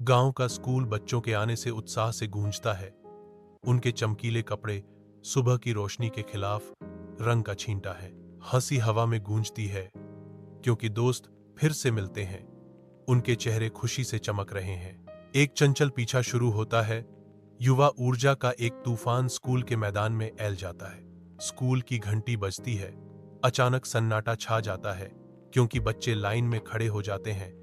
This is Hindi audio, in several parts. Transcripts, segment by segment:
गांव का स्कूल बच्चों के आने से उत्साह से गूंजता है। उनके चमकीले कपड़े सुबह की रोशनी के खिलाफ रंग का छींटा है। हंसी हवा में गूंजती है क्योंकि दोस्त फिर से मिलते हैं। उनके चेहरे खुशी से चमक रहे हैं। एक चंचल पीछा शुरू होता है। युवा ऊर्जा का एक तूफान स्कूल के मैदान में ऐल जाता है। स्कूल की घंटी बजती है। अचानक सन्नाटा छा जाता है क्योंकि बच्चे लाइन में खड़े हो जाते हैं।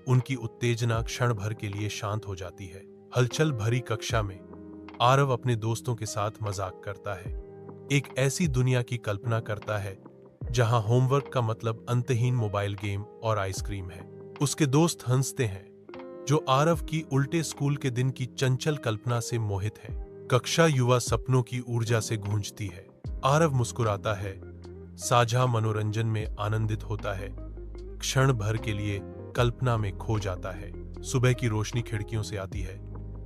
उनकी उत्तेजना क्षण भर के लिए शांत हो जाती है। हलचल भरी कक्षा में आरव अपने दोस्तों के साथ मजाक करता है। एक ऐसी दुनिया की कल्पना करता है जहां होमवर्क का मतलब अंतहीन मोबाइल गेम और आइसक्रीम है। उसके दोस्त हंसते हैं, जो आरव की उल्टे स्कूल के दिन की चंचल कल्पना से मोहित है। कक्षा युवा सपनों की ऊर्जा से गूंजती है। आरव मुस्कुराता है, साझा मनोरंजन में आनंदित होता है, क्षण भर के लिए कल्पना में खो जाता है। सुबह की रोशनी खिड़कियों से आती है,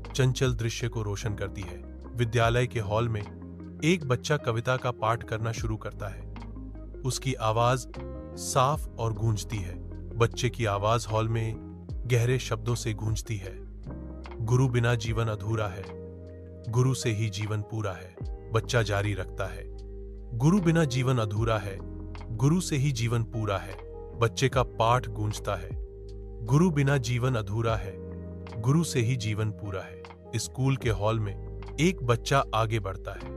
चंचल दृश्य को रोशन करती है। विद्यालय के हॉल में एक बच्चा कविता का पाठ करना शुरू करता है। उसकी आवाज साफ और गूंजती है। बच्चे की आवाज हॉल में गहरे शब्दों से गूंजती है। गुरु बिना जीवन अधूरा है, गुरु से ही जीवन पूरा है। बच्चा जारी रखता है, गुरु बिना जीवन अधूरा है, गुरु से ही जीवन पूरा है। बच्चे का पाठ गूंजता है, गुरु बिना जीवन अधूरा है, गुरु से ही जीवन पूरा है। स्कूल के हॉल में एक बच्चा आगे बढ़ता है।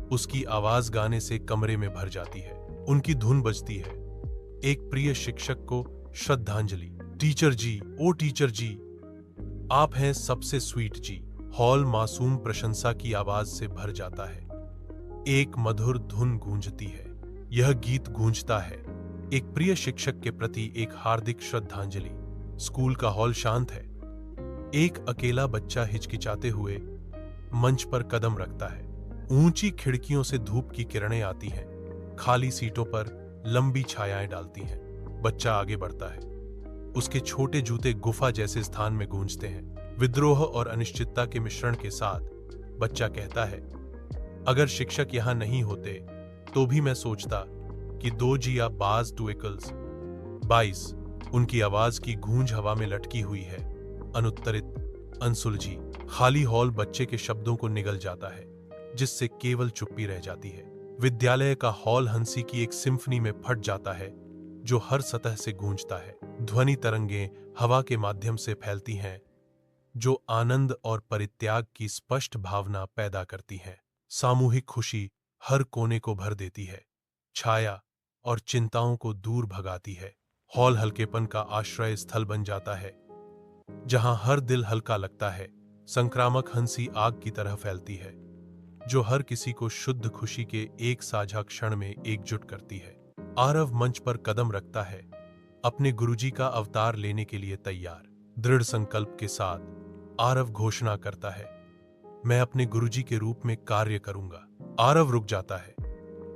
उसकी आवाज गाने से कमरे में भर जाती है। उनकी धुन बजती है, एक प्रिय शिक्षक को श्रद्धांजलि। टीचर जी, ओ टीचर जी, आप हैं सबसे स्वीट जी। हॉल मासूम प्रशंसा की आवाज से भर जाता है। एक मधुर धुन गूंजती है। यह गीत गूंजता है, एक प्रिय शिक्षक के प्रति एक हार्दिक श्रद्धांजलि। स्कूल का हॉल शांत है। एक अकेला बच्चा हिचकिचाते हुए मंच पर कदम रखता है। ऊंची खिड़कियों से धूप की किरणें आती हैं, खाली सीटों पर लंबी छायाएं डालती हैं। बच्चा आगे बढ़ता है। उसके छोटे जूते गुफा जैसे स्थान में गूंजते हैं। विद्रोह और अनिश्चितता के मिश्रण के साथ बच्चा कहता है, अगर शिक्षक यहां नहीं होते तो भी मैं सोचता कि 2 या बाज 2 इक्वल्स 22। उनकी आवाज की गूंज हवा में लटकी हुई है, अनुत्तरित, अनसुलझी। खाली हॉल बच्चे के शब्दों को निगल जाता है, जिससे केवल चुप्पी रह जाती है। विद्यालय का हॉल हंसी की एक सिम्फनी में फट जाता है, जो हर सतह से गूंजता है। ध्वनि तरंगें हवा के माध्यम से फैलती हैं, जो आनंद और परित्याग की स्पष्ट भावना पैदा करती हैं। सामूहिक खुशी हर कोने को भर देती है, छाया और चिंताओं को दूर भगाती है। हॉल हल्केपन का आश्रय स्थल बन जाता है, जहां हर दिल हल्का लगता है। संक्रामक हंसी आग की तरह फैलती है, जो हर किसी को शुद्ध खुशी के एक साझा क्षण में एकजुट करती है। आरव मंच पर कदम रखता है, अपने गुरुजी का अवतार लेने के लिए तैयार। दृढ़ संकल्प के साथ आरव घोषणा करता है, मैं अपने गुरुजी के रूप में कार्य करूंगा। आरव रुक जाता है,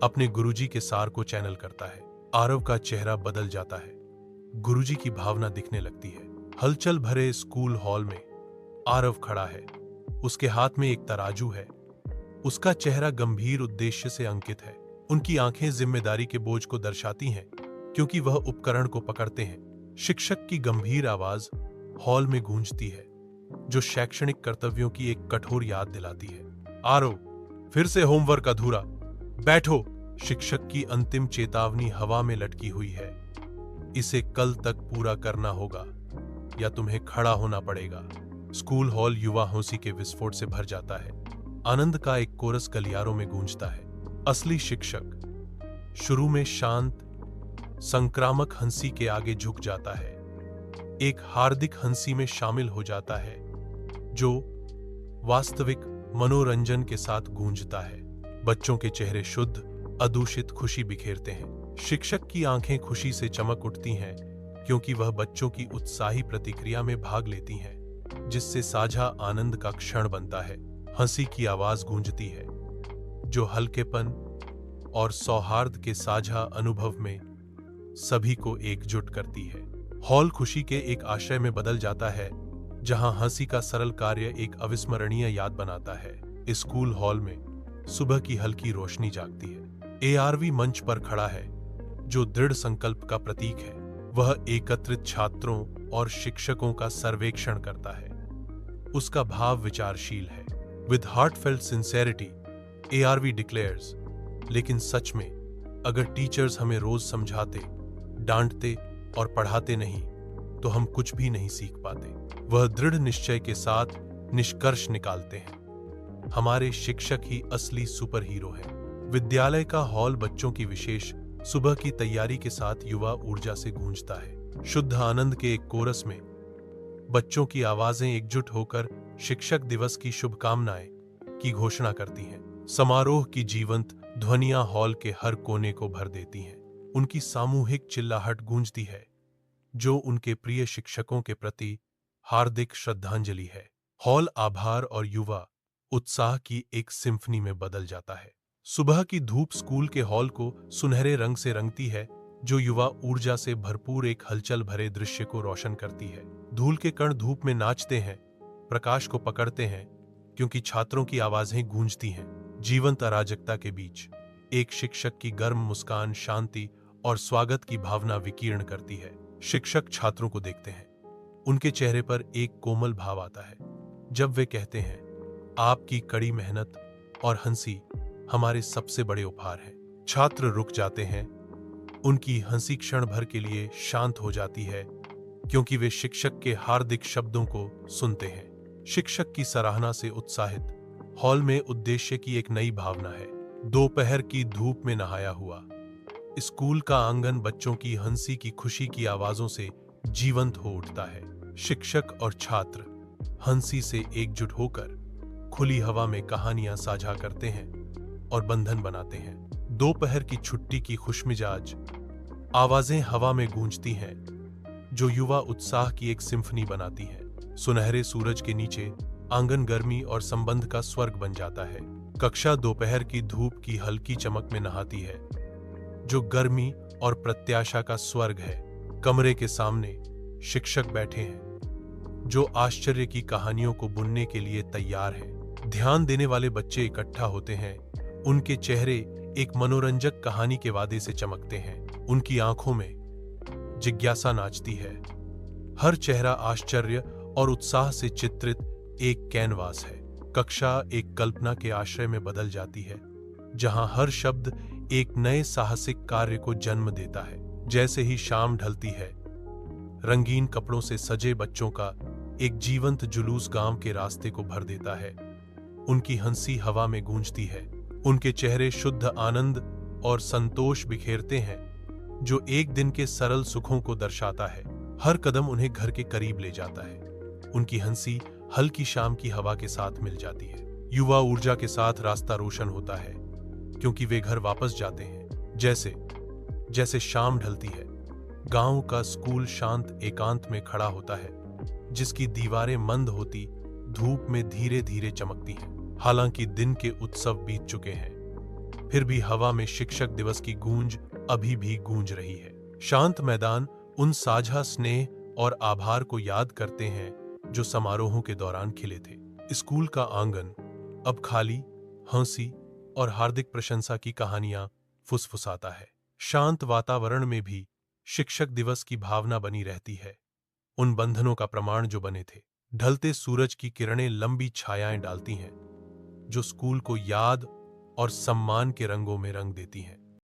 अपने गुरुजी के सार को चैनल करता है। आरव का चेहरा बदल जाता है, गुरुजी की भावना दिखने लगती है। हलचल भरे स्कूल हॉल में आरव खड़ा है। उसके हाथ में एक तराजू है। उसका चेहरा गंभीर उद्देश्य से अंकित है। उनकी आंखें जिम्मेदारी के बोझ को दर्शाती हैं, क्योंकि वह उपकरण को पकड़ते हैं। शिक्षक की गंभीर आवाज हॉल में गूंजती है, जो शैक्षणिक कर्तव्यों की एक कठोर याद दिलाती है। आरव, फिर से होमवर्क अधूरा, बैठो। शिक्षक की अंतिम चेतावनी हवा में लटकी हुई है। इसे कल तक पूरा करना होगा या तुम्हें खड़ा होना पड़ेगा। स्कूल हॉल युवा हंसी के विस्फोट से भर जाता है। आनंद का एक कोरस गलियारों में गूंजता है। असली शिक्षक शुरू में शांत, संक्रामक हंसी के आगे झुक जाता है, एक हार्दिक हंसी में शामिल हो जाता है, जो वास्तविक मनोरंजन के साथ गूंजता है। बच्चों के चेहरे शुद्ध, अदूषित खुशी बिखेरते हैं। शिक्षक की आंखें खुशी से चमक उठती हैं, क्योंकि वह बच्चों की उत्साही प्रतिक्रिया में भाग लेती हैं, जिससे साझा आनंद का क्षण बनता है। हंसी की आवाज गूंजती है, जो हल्केपन और सौहार्द के साझा अनुभव में सभी को एकजुट करती है। हॉल खुशी के एक आश्रय में बदल जाता है, जहां हंसी का सरल कार्य एक अविस्मरणीय याद बनाता है। स्कूल हॉल में सुबह की हल्की रोशनी जागती है। एआरवी मंच पर खड़ा है, जो दृढ़ संकल्प का प्रतीक है। वह एकत्रित छात्रों और शिक्षकों का सर्वेक्षण करता है। उसका भाव विचारशील है। With heartfelt sincerity ARV declares, लेकिन सच में अगर टीचर्स हमें रोज समझाते, डांटते और पढ़ाते नहीं तो हम कुछ भी नहीं सीख पाते। वह दृढ़ निश्चय के साथ निष्कर्ष निकालते हैं, हमारे शिक्षक ही असली सुपर हीरो हैं। विद्यालय का हॉल बच्चों की विशेष सुबह की तैयारी के साथ युवा ऊर्जा से गूंजता है। शुद्ध आनंद के एक कोरस में बच्चों की आवाजें एकजुट होकर शिक्षक दिवस की शुभकामनाएं की घोषणा करती हैं। समारोह की जीवंत ध्वनियां हॉल के हर कोने को भर देती हैं। उनकी सामूहिक चिल्लाहट गूंजती है, जो उनके प्रिय शिक्षकों के प्रति हार्दिक श्रद्धांजलि है। हॉल आभार और युवा उत्साह की एक सिम्फनी में बदल जाता है। सुबह की धूप स्कूल के हॉल को सुनहरे रंग से रंगती है, जो युवा ऊर्जा से भरपूर एक हलचल भरे दृश्य को रोशन करती है। धूल के कण धूप में नाचते हैं, प्रकाश को पकड़ते हैं, क्योंकि छात्रों की आवाजें गूंजती हैं। जीवंत अराजकता के बीच एक शिक्षक की गर्म मुस्कान शांति और स्वागत की भावना विकीर्ण करती है। शिक्षक छात्रों को देखते हैं, उनके चेहरे पर एक कोमल भाव आता है जब वे कहते हैं, आपकी कड़ी मेहनत और हंसी हमारे सबसे बड़े उपहार हैं। छात्र रुक जाते हैं, उनकी हंसी क्षण भर के लिए शांत हो जाती है, क्योंकि वे शिक्षक के हार्दिक शब्दों को सुनते हैं। शिक्षक की सराहना से उत्साहित हॉल में उद्देश्य की एक नई भावना है। दोपहर की धूप में नहाया हुआ स्कूल का आंगन बच्चों की हंसी की खुशी की आवाजों से जीवंत हो उठता है। शिक्षक और छात्र हंसी से एकजुट होकर खुली हवा में कहानियां साझा करते हैं और बंधन बनाते हैं। दोपहर की छुट्टी की खुशमिजाज आवाजें हवा में गूंजती हैं, जो युवा उत्साह की एक सिम्फनी बनाती है। सुनहरे सूरज के नीचे आंगन गर्मी और संबंध का स्वर्ग बन जाता है। कक्षा दोपहर की धूप की हल्की चमक में नहाती है, जो गर्मी और प्रत्याशा का स्वर्ग है। कमरे के सामने शिक्षक बैठे हैं, जो आश्चर्य की कहानियों को बुनने के लिए तैयार हैं। ध्यान देने वाले बच्चे इकट्ठा होते हैं, उनके चेहरे एक मनोरंजक कहानी के वादे से चमकते हैं। उनकी आंखों में जिज्ञासा नाचती है। हर चेहरा आश्चर्य और उत्साह से चित्रित एक कैनवास है। कक्षा एक कल्पना के आश्रय में बदल जाती है, जहां हर शब्द एक नए साहसिक कार्य को जन्म देता है। जैसे ही शाम ढलती है, रंगीन कपड़ों से सजे बच्चों का एक जीवंत जुलूस गांव के रास्ते को भर देता है। उनकी हंसी हवा में गूंजती है, उनके चेहरे शुद्ध आनंद और संतोष बिखेरते हैं, जो एक दिन के सरल सुखों को दर्शाता है। हर कदम उन्हें घर के करीब ले जाता है। उनकी हंसी हल्की शाम की हवा के साथ मिल जाती है। युवा ऊर्जा के साथ रास्ता रोशन होता है, क्योंकि वे घर वापस जाते हैं। जैसे जैसे शाम ढलती है, गांव का स्कूल शांत एकांत में खड़ा होता है, जिसकी दीवारें मंद होती धूप में धीरे धीरे चमकती हैं। हालांकि दिन के उत्सव बीत चुके हैं, फिर भी हवा में शिक्षक दिवस की गूंज अभी भी गूंज रही है। शांत मैदान उन साझा स्नेह और आभार को याद करते हैं जो समारोहों के दौरान खिले थे। स्कूल का आंगन अब खाली हंसी और हार्दिक प्रशंसा की कहानियां फुसफुसाता है। शांत वातावरण में भी शिक्षक दिवस की भावना बनी रहती है, उन बंधनों का प्रमाण जो बने थे। ढलते सूरज की किरणें लंबी छायाएं डालती हैं, जो स्कूल को याद और सम्मान के रंगों में रंग देती हैं।